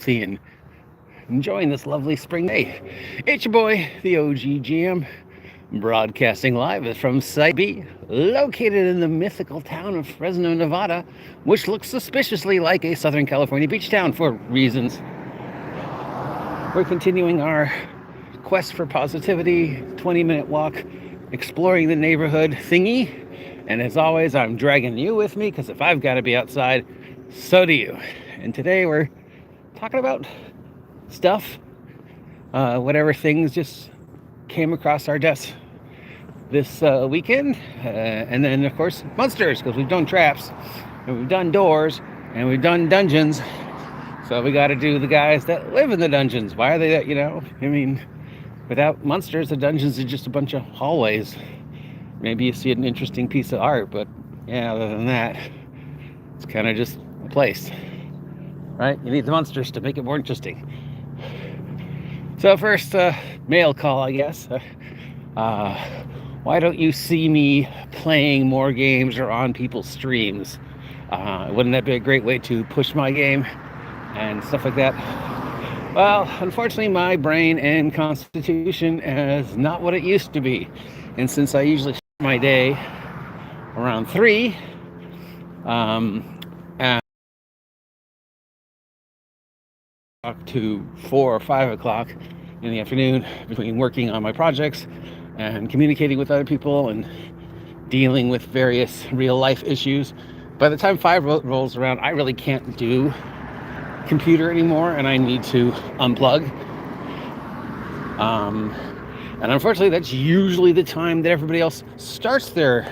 healthy and enjoying this lovely spring day. It's your boy, the OG Jam, broadcasting live from Site B, located in the mythical town of Fresno, Nevada, which looks suspiciously like a Southern California beach town for reasons. We're continuing our quest for positivity, 20-minute walk, exploring the neighborhood thingy. And as always, I'm dragging you with me because if I've got to be outside, so do you. And today we're talking about stuff, whatever things just came across our desk this weekend. And then, of course, monsters, because we've done traps, and we've done doors, and we've done dungeons. So we got to do the guys that live in the dungeons. Why are they that, I mean, without monsters, the dungeons are just a bunch of hallways. Maybe you see an interesting piece of art, but yeah, other than that, it's kind of just a place, right? You need the monsters to make it more interesting. So first, mail call, I guess. Why don't you see me playing more games or on people's streams? Wouldn't that be a great way to push my game and stuff like that? Well, unfortunately, my brain and constitution is not what it used to be. And since I usually start my day around 3, and up to 4 or 5 o'clock in the afternoon, between working on my projects and communicating with other people and dealing with various real life issues, by the time 5 rolls around, I really can't do computer anymore, and I need to unplug. And unfortunately, that's usually the time that everybody else starts their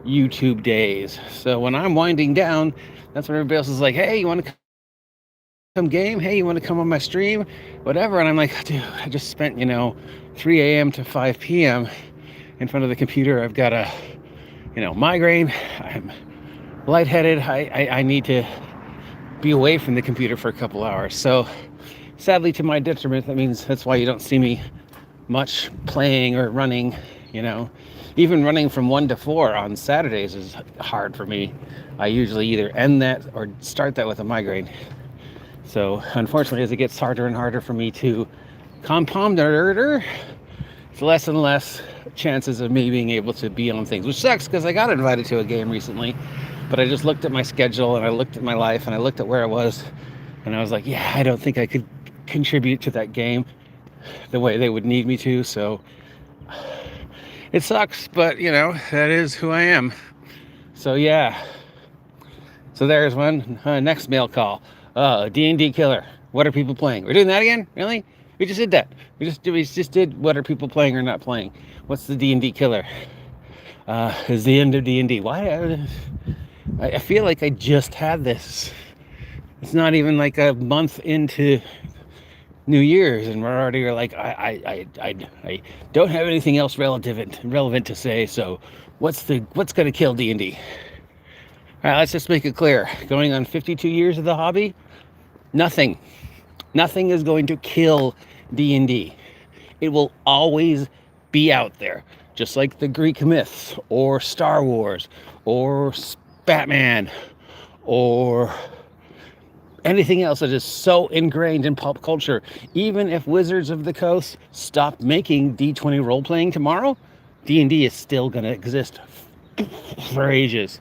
YouTube days. So when I'm winding down, that's when everybody else is like, hey, you want to come game? Hey, you want to come on my stream? Whatever. And I'm like, dude, I just spent, 3 a.m. to 5 p.m. in front of the computer. I've got a, migraine. I'm lightheaded. I need to be away from the computer for a couple hours. So sadly, to my detriment, that means that's why you don't see me much playing or running. Even running from 1 to 4 on Saturdays is hard for me. I usually either end that or start that with a migraine. So unfortunately, as it gets harder and harder for me to compound it's less and less chances of me being able to be on things, which sucks because I got invited to a game recently. But I just looked at my schedule and I looked at my life and I looked at where I was, and I was like, yeah, I don't think I could contribute to that game the way they would need me to. So it sucks, but that is who I am. So yeah. So there's one. Next mail call. D&D killer. What are people playing? We're doing that again? Really? We just did that. We just did what are people playing or not playing. What's the D&D killer? Is the end of D&D. Why? I feel like I just had this. It's not even like a month into New Year's, and we're already like, I don't have anything else relevant to say. So, what's gonna kill D&D? All right, let's just make it clear. Going on 52 years of the hobby, nothing is going to kill D&D. It will always be out there, just like the Greek myths or Star Wars or Batman or anything else that is so ingrained in pop culture. Even if Wizards of the Coast stopped making D20 role-playing tomorrow, D&D is still going to exist for ages.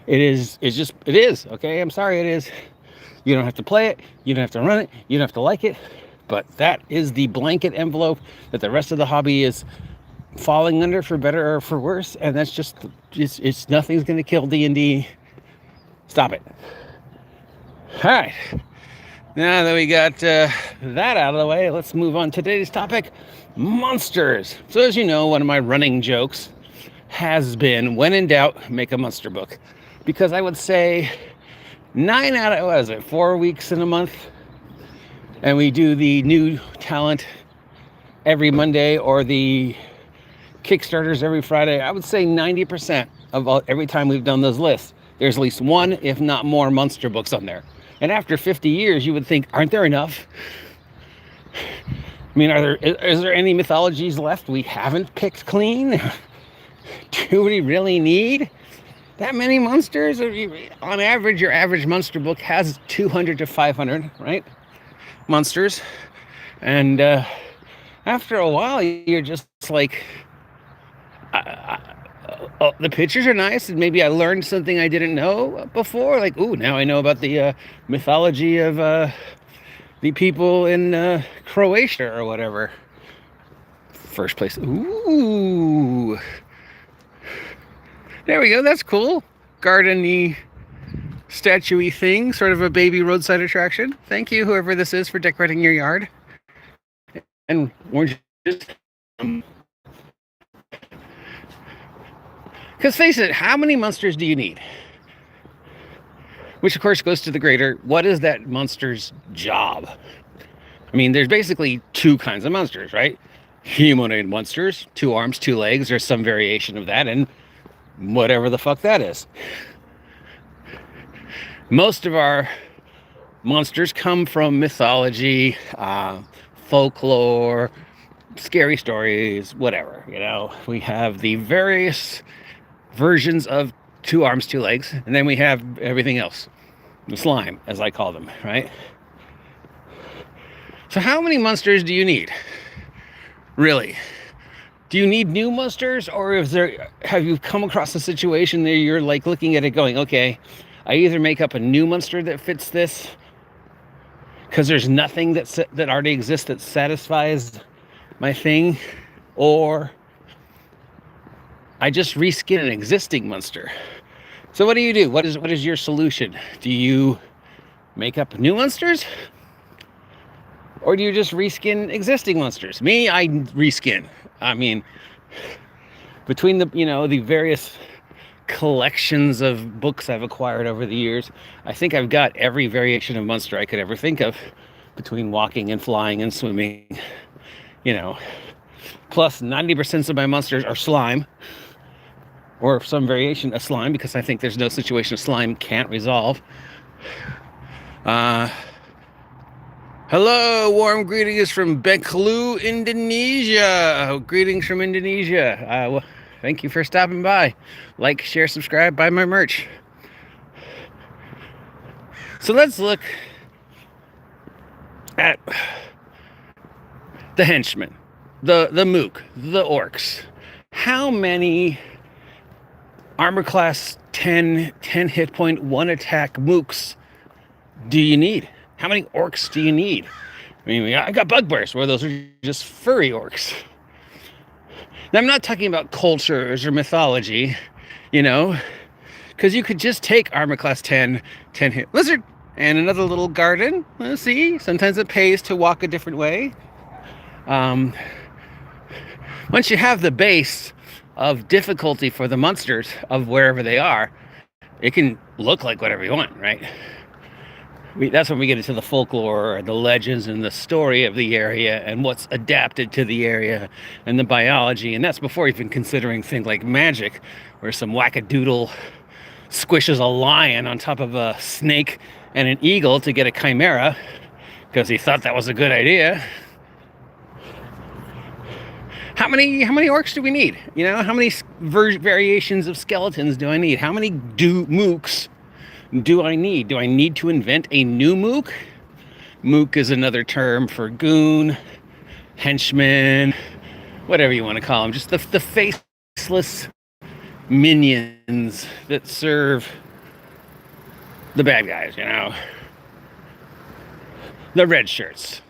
It is, okay? I'm sorry, it is. You don't have to play it, you don't have to run it, you don't have to like it, but that is the blanket envelope that the rest of the hobby is falling under, for better or for worse, and that's just it's nothing's gonna kill D&D. Stop it. All right, now that we got that out of the way, let's move on to today's topic: monsters. So as you know, one of my running jokes has been, when in doubt, make a monster book, because I would say 9 out of 4 weeks in a month, and we do the new talent every Monday or the Kickstarters every Friday. I would say 90% of every time we've done those lists, there's at least one, if not more, monster books on there. And after 50 years, you would think, aren't there enough? I mean, is there any mythologies left we haven't picked clean? Do we really need That many monsters? On average, your average monster book has 200 to 500, right? Monsters. And after a while, you're just like, oh, the pictures are nice, and maybe I learned something I didn't know before. Like, ooh, now I know about the mythology of the people in Croatia or whatever. First place. Ooh. There we go. That's cool. Garden-y, statue-y thing. Sort of a baby roadside attraction. Thank you, whoever this is, for decorating your yard. And oranges. Because face it, how many monsters do you need? Which, of course, goes to the greater, what is that monster's job? I mean, there's basically two kinds of monsters, right? Humanoid monsters, 2 arms, 2 legs, or some variation of that, and whatever the fuck that is. Most of our monsters come from mythology, folklore, scary stories, whatever, you know. We have the various versions of 2 arms, 2 legs, and then we have everything else. The slime, as I call them, right? So how many monsters do you need? Really? Do you need new monsters, or have you come across a situation that you're like looking at it going, okay, I either make up a new monster that fits this because there's nothing that already exists that satisfies my thing, or I just reskin an existing monster. So what do you do? What is your solution? Do you make up new monsters? Or do you just reskin existing monsters? Me, I reskin. I mean, between the various collections of books I've acquired over the years, I think I've got every variation of monster I could ever think of, between walking and flying and swimming, Plus 90% of my monsters are slime, or some variation of slime, because I think there's no situation a slime can't resolve. Hello, warm greetings from Bengkulu, Indonesia. Greetings from Indonesia. Thank you for stopping by. Like, share, subscribe, buy my merch. So let's look at the henchmen, the mook, the orcs. How many armor class 10 hit point, 1 attack mooks do you need? How many orcs do you need? I mean, I got bugbears, where those are just furry orcs. Now, I'm not talking about cultures or mythology, because you could just take armor class 10 hit lizard and another little garden. Let's see, sometimes it pays to walk a different way. Once you have the base of difficulty for the monsters of wherever they are, it can look like whatever you want, right? That's when we get into the folklore, the legends, and the story of the area, and what's adapted to the area, and the biology. And that's before even considering things like magic, where some wackadoodle squishes a lion on top of a snake and an eagle to get a chimera, because he thought that was a good idea. How many orcs do we need? How many variations of skeletons do I need? How many mooks do I need? Do I need to invent a new mook? Mook is another term for goon, henchman, whatever you want to call them. Just the faceless minions that serve the bad guys, The red shirts.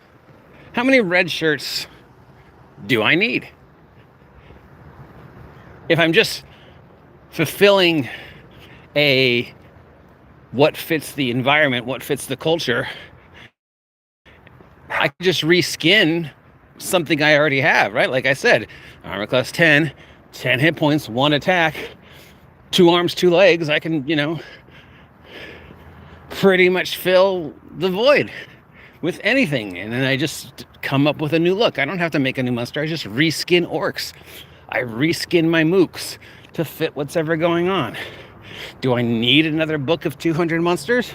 How many red shirts do I need? If I'm just fulfilling what fits the environment, what fits the culture, I can just reskin something I already have, right? Like I said, armor class 10 hit points, 1 attack, 2 arms, 2 legs. I can, pretty much fill the void with anything. And then I just come up with a new look. I don't have to make a new monster. I just reskin orcs. I reskin my mooks to fit what's ever going on. Do I need another book of 200 monsters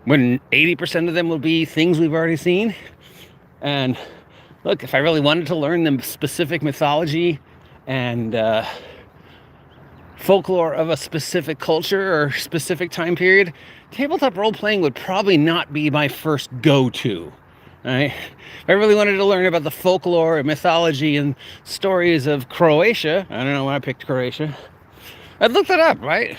when 80% of them will be things we've already seen? And look, if I really wanted to learn the specific mythology and folklore of a specific culture or specific time period, tabletop role playing would probably not be my first go-to. Right? If I really wanted to learn about the folklore and mythology and stories of Croatia, I don't know why I picked Croatia, I'd look that up, right?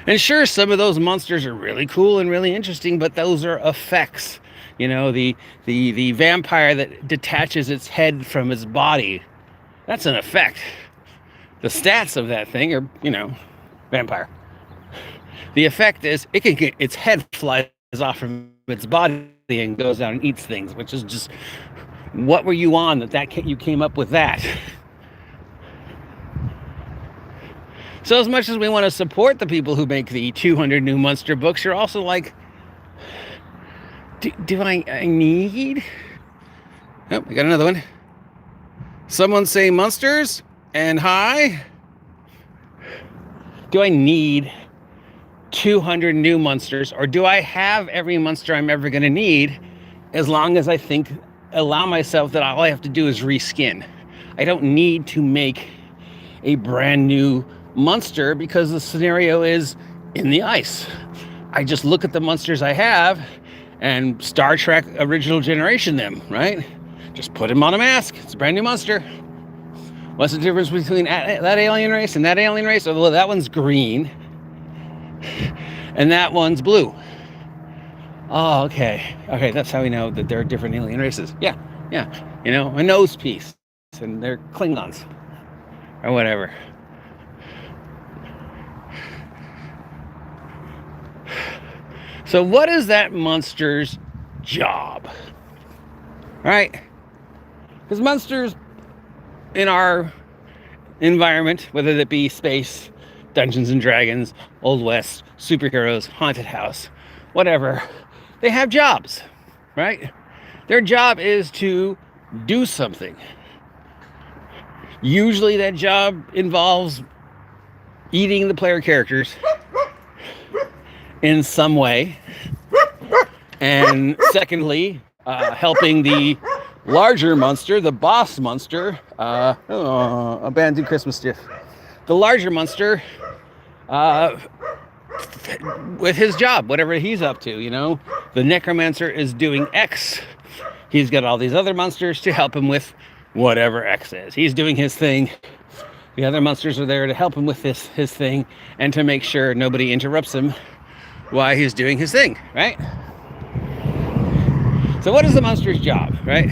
And sure, some of those monsters are really cool and really interesting, but those are effects. You know, the vampire that detaches its head from its body, that's an effect. The stats of that thing are, vampire. The effect is it can get its head flies off from its body and goes out and eats things, which is just, what were you on that you came up with that? So as much as we want to support the people who make the 200 new monster books, you're also like, do I need? Oh, we got another one. Someone say monsters and hi. Do I need 200 new monsters, or do I have every monster I'm ever going to need, as long as I allow myself that all I have to do is reskin? I don't need to make a brand new monster because the scenario is in the ice. I just look at the monsters I have and Star Trek original generation them, right? Just put him on a mask. It's a brand new monster. What's the difference between that alien race and that alien race? Well, that one's green and that one's blue. Oh, okay. Okay, that's how we know that there are different alien races. Yeah. A nose piece, and they're Klingons or whatever. So what is that monster's job? Right? Because monsters in our environment, whether it be space, Dungeons and Dragons, Old West, superheroes, haunted house, whatever, they have jobs, right? Their job is to do something. Usually that job involves eating the player characters in some way. And secondly, helping the larger monster, the boss monster, abandoned Christmas gift. The larger monster, with his job, whatever he's up to, The necromancer is doing X. He's got all these other monsters to help him with whatever X is. He's doing his thing. The other monsters are there to help him with his thing and to make sure nobody interrupts him while he's doing his thing, right? So what is the monster's job, right?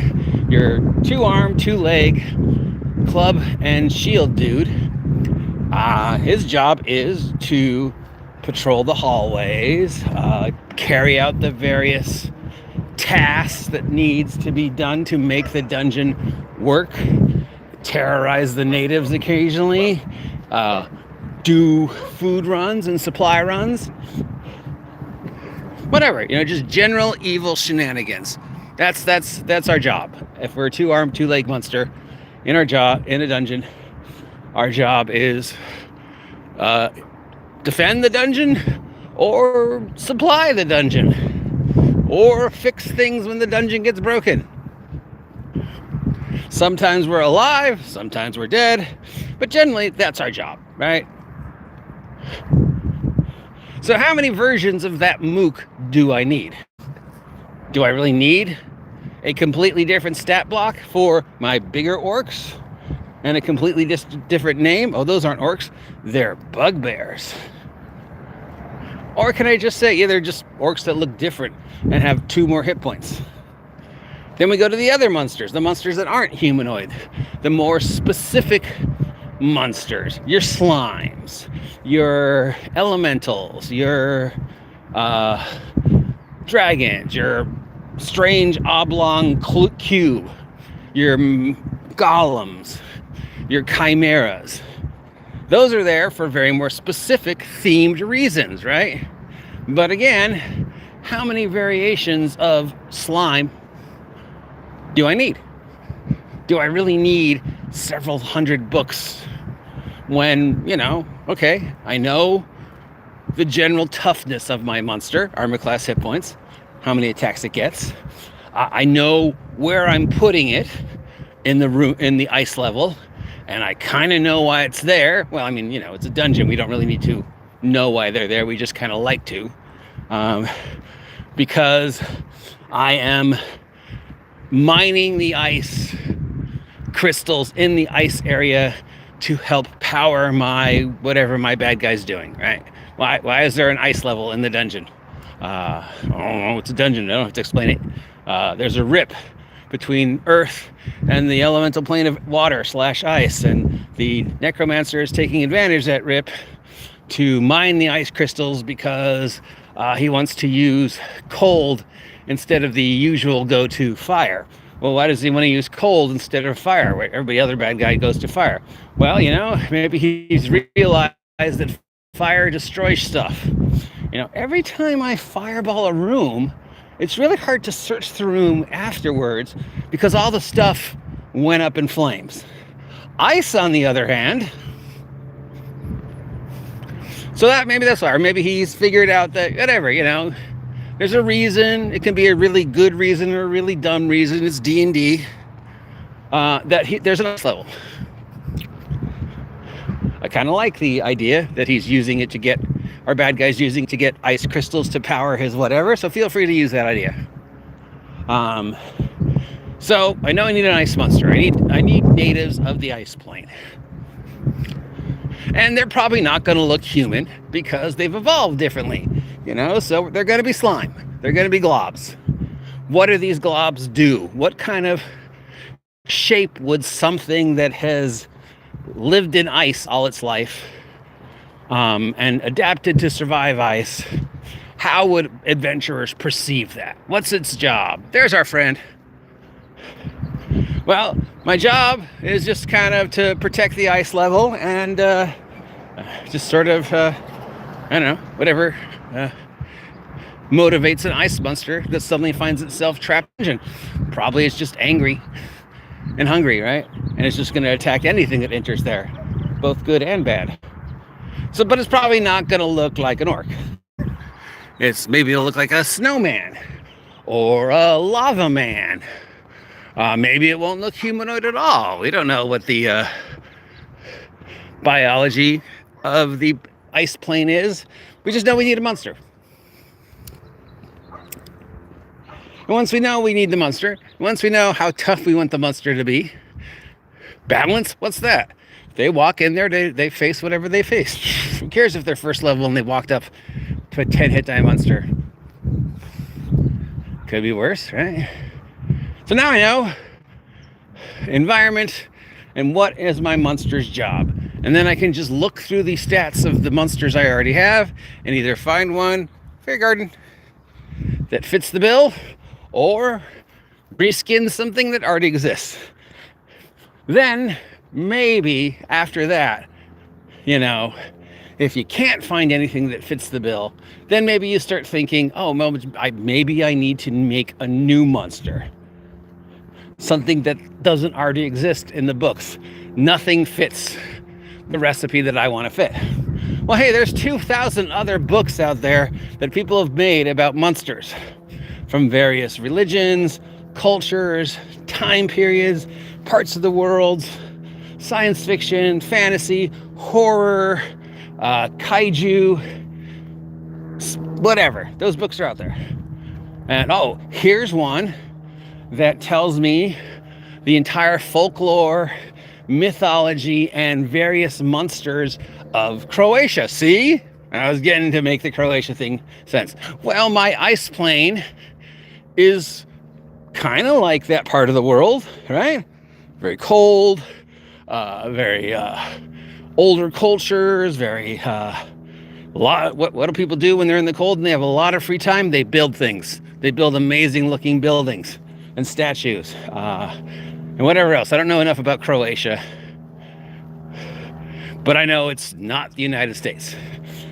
Your 2-arm, 2-leg club and shield dude. His job is to patrol the hallways, carry out the various tasks that needs to be done to make the dungeon work, terrorize the natives occasionally, do food runs and supply runs, whatever, just general evil shenanigans. That's our job. If we're a 2-armed, 2-leg monster in a dungeon, our job is defend the dungeon or supply the dungeon or fix things when the dungeon gets broken. Sometimes we're alive, sometimes we're dead, but generally that's our job, right? So how many versions of that mook do I need? Do I really need a completely different stat block for my bigger orcs and a completely different name? Oh, those aren't orcs, they're bugbears. Or can I just say, yeah, they're just orcs that look different and have 2 more hit points? Then we go to the other monsters, the monsters that aren't humanoid, the more specific monsters, your slimes, your elementals, your dragons, your strange oblong cube, your golems, your chimeras. Those are there for very more specific themed reasons, right? But again, how many variations of slime do I need? Do I really need several hundred books when, okay, I know the general toughness of my monster, armor class, hit points, how many attacks it gets. I know where I'm putting it in the room, in the ice level, and I kind of know why it's there. Well, I mean, it's a dungeon. We don't really need to know why they're there. We just kind of like to. Because I am mining the ice crystals in the ice area to help power whatever my bad guy's doing, right? Why is there an ice level in the dungeon? I don't know. It's a dungeon. I don't have to explain it. There's a rip between Earth and the elemental plane of water/ice, and the necromancer is taking advantage of that rip to mine the ice crystals because he wants to use cold instead of the usual go-to fire. Well, why does he want to use cold instead of fire? Where every other bad guy goes to fire. Well, maybe he's realized that fire destroys stuff. Every time I fireball a room, it's really hard to search the room afterwards because all the stuff went up in flames. Ice, on the other hand, so that's why. Or maybe he's figured out that whatever, there's a reason. It can be a really good reason or a really dumb reason. It's D&D. There's an ice level. I kind of like the idea that he's using it to get, our bad guy's using to get ice crystals to power his whatever. So feel free to use that idea. So I know I need an ice monster. I need natives of the ice plane. And they're probably not going to look human because they've evolved differently, so they're going to be slime. They're going to be globs. What do these globs do? What kind of shape would something that has lived in ice all its life and adapted to survive ice, how would adventurers perceive that? What's its job? There's our friend. Well, my job is just kind of to protect the ice level and just sort of, I don't know, whatever motivates an ice monster that suddenly finds itself trapped in. Probably it's just angry and hungry, right? And it's just going to attack anything that enters there, both good and bad. But it's probably not going to look like an orc. Maybe it'll look like a snowman or a lava man. Maybe it won't look humanoid at all. We don't know what the biology of the ice plane is. We just know we need a monster. And once we know we need the monster, once we know how tough we want the monster to be, balance, what's that? They walk in there, they face whatever they face. Who cares if they're first level and they walked up to a 10 hit die monster? Could be worse, right? So now I know environment and what is my monster's job. And then I can just look through the stats of the monsters I already have and either find one, Fair Garden, that fits the bill, or reskin something that already exists. Then maybe after that, if you can't find anything that fits the bill, then maybe you start thinking, maybe I need to make a new monster. Something that doesn't already exist in the books. Nothing fits the recipe that I want to fit. Well, hey, there's 2,000 other books out there that people have made about monsters from various religions, cultures, time periods, parts of the world, science fiction, fantasy, horror, kaiju, whatever. Those books are out there. And here's one that tells me the entire folklore, mythology, and various monsters of Croatia. See? I was getting to make the Croatia thing sense. Well, my ice plane is kind of like that part of the world, right? Very cold, very older cultures, very what do people do when they're in the cold and they have a lot of free time? They build things. They build amazing looking buildings and statues and whatever else. I don't know enough about Croatia, but I know it's not the United States.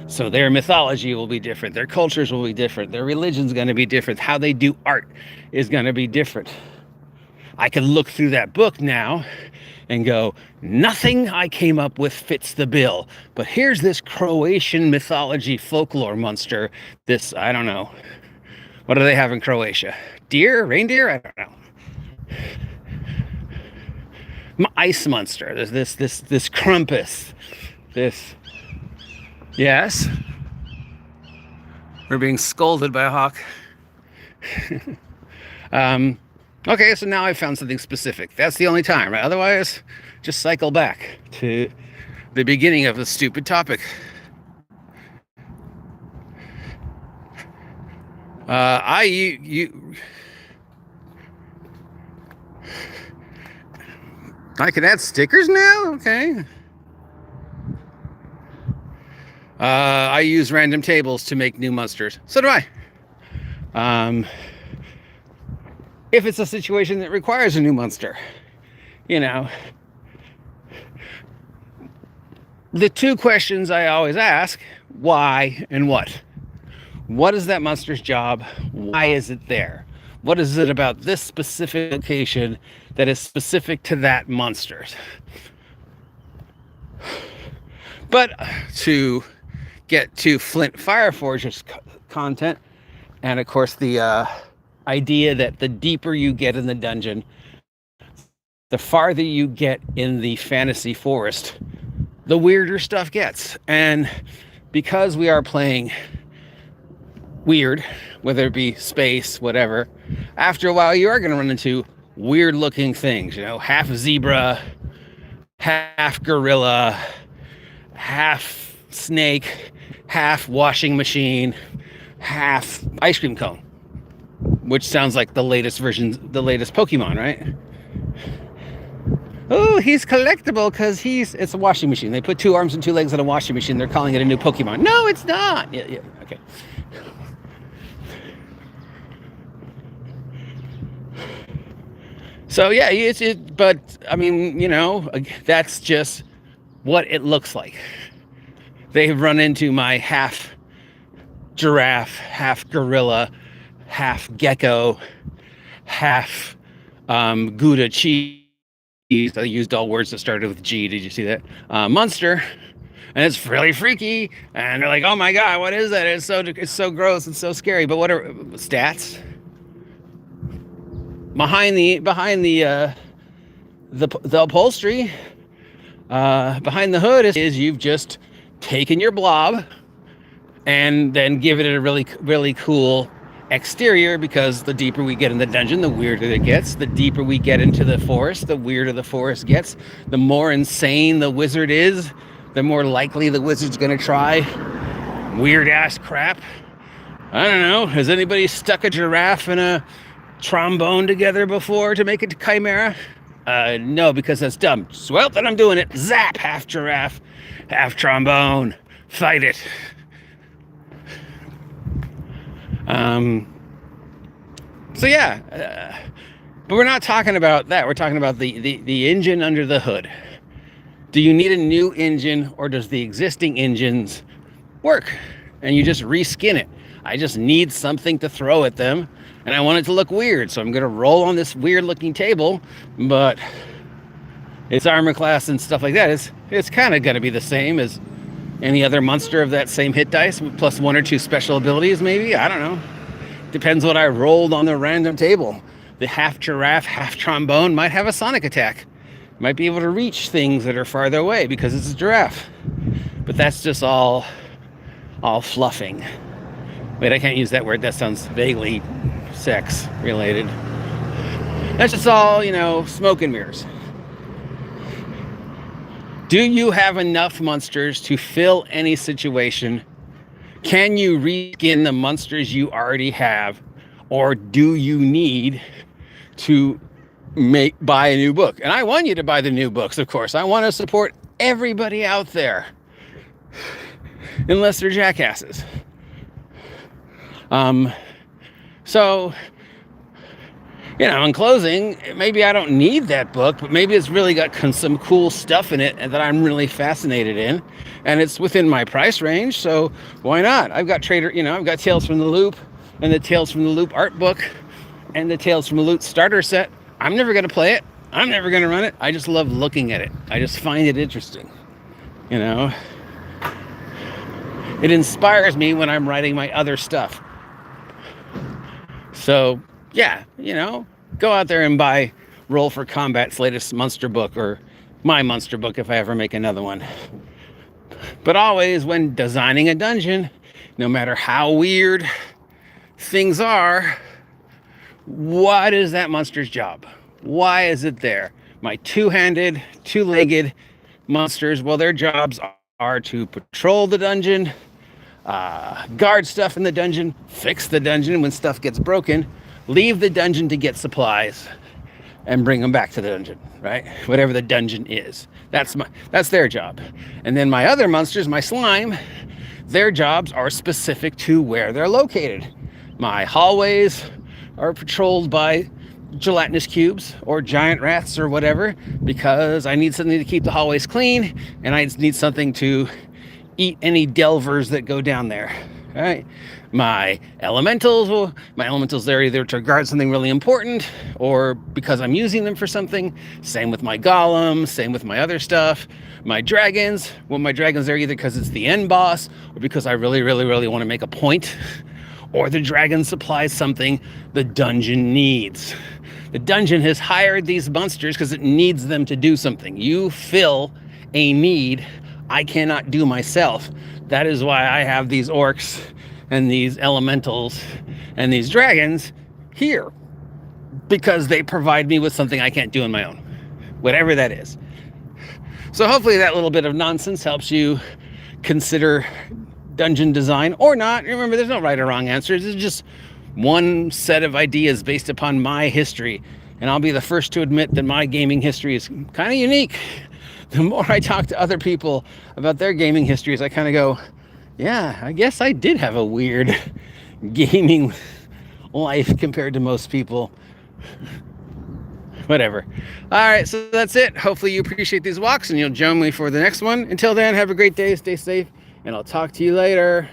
So their mythology will be different. Their cultures will be different. Their religion's going to be different. How they do art is going to be different. I can look through that book now and go, nothing I came up with fits the bill. But here's this Croatian mythology folklore monster. This, I don't know. What do they have in Croatia? Deer? Reindeer? I don't know. ice monster. There's this Krampus. This. Yes. We're being scolded by a hawk. Okay, so now I found something specific. That's the only time, right? Otherwise, just cycle back to the beginning of the stupid topic. I can add stickers now? Okay. I use random tables to make new monsters. So do I. If it's a situation that requires a new monster, you know. The two questions I always ask, why and what? What is that monster's job? Why is it there? What is it about this specific location that is specific to that monster? But to get to Flint Fireforge's content, and of course the idea that the deeper you get in the dungeon, the farther you get in the fantasy forest, the weirder stuff gets. And because we are playing weird, whether it be space, whatever, after a while you are going to run into weird looking things, you know, half zebra, half gorilla, half snake, half washing machine, half ice cream cone, which sounds like the latest Pokemon, right? Oh, he's collectible because it's a washing machine. They put 2 arms and 2 legs on a washing machine. They're calling it a new Pokemon. No, it's not. Yeah, okay. So yeah, but I mean, you know, that's just what it looks like. They've run into my half giraffe, half gorilla, half gecko, half Gouda cheese. I used all words that started with G. Did you see that? Monster. And it's really freaky. And they're like, oh my God, what is that? It's so gross and so scary. But what are stats? Behind the upholstery, behind the hood is you've just taken your blob and then give it a really, really cool exterior, because the deeper we get in the dungeon, the weirder it gets. The deeper we get into the forest, the weirder the forest gets. The more insane the wizard is, the more likely the wizard's gonna try weird ass crap. I don't know, has anybody stuck a giraffe and a trombone together before to make it to Chimera? No, because that's dumb. So, well, then I'm doing it. Zap! Half giraffe, half trombone. Fight it. So yeah, but we're not talking about that. We're talking about the engine under the hood. Do you need a new engine, or does the existing engines work and you just reskin it? I just need something to throw at them, and I want it to look weird, so I'm going to roll on this weird looking table, but its armor class and stuff like that it's kind of going to be the same as any other monster of that same hit dice, plus 1 or 2 special abilities maybe. I don't know. Depends what I rolled on the random table. The half giraffe, half trombone might have a sonic attack. Might be able to reach things that are farther away because it's a giraffe. But that's just all fluffing. Wait, I can't use that word. That sounds vaguely sex related. That's just all, you know, smoke and mirrors. Do you have enough monsters to fill any situation? Can you reskin the monsters you already have? Or do you need to buy a new book? And I want you to buy the new books, of course. I want to support everybody out there. Unless they're jackasses. So, you know, in closing, maybe I don't need that book, but maybe it's really got some cool stuff in it that I'm really fascinated in, and it's within my price range, so why not? I've got I've got Tales from the Loop, and the Tales from the Loop art book, and the Tales from the Loop starter set. I'm never going to play it. I'm never going to run it. I just love looking at it. I just find it interesting, you know? It inspires me when I'm writing my other stuff. So, yeah, you know, go out there and buy Roll for Combat's latest monster book, or my monster book if I ever make another one. But always, when designing a dungeon, no matter how weird things are, what is that monster's job? Why is it there? My two-handed, two-legged monsters, well, their jobs are to patrol the dungeon, guard stuff in the dungeon, fix the dungeon when stuff gets broken, leave the dungeon to get supplies, and bring them back to the dungeon, right? Whatever the dungeon is. That's their job. And then my other monsters, my slime, their jobs are specific to where they're located. My hallways are patrolled by gelatinous cubes or giant rats or whatever, because I need something to keep the hallways clean, and I need something to eat any delvers that go down there. All right. My elementals there either to guard something really important or because I'm using them for something. Same with my golems, same with my other stuff. My dragons, my dragons there either because it's the end boss or because I really, really, really want to make a point, or the dragon supplies something the dungeon needs. The dungeon has hired these monsters because it needs them to do something. You fill a need I cannot do myself. That is why I have these orcs and these elementals and these dragons here, because they provide me with something I can't do on my own, whatever that is. So hopefully that little bit of nonsense helps you consider dungeon design or not. Remember, there's no right or wrong answers. It's just one set of ideas based upon my history. And I'll be the first to admit that my gaming history is kind of unique. The more I talk to other people about their gaming histories, I kind of go, yeah, I guess I did have a weird gaming life compared to most people. Whatever. All right, so that's it. Hopefully you appreciate these walks and you'll join me for the next one. Until then, have a great day, stay safe, and I'll talk to you later.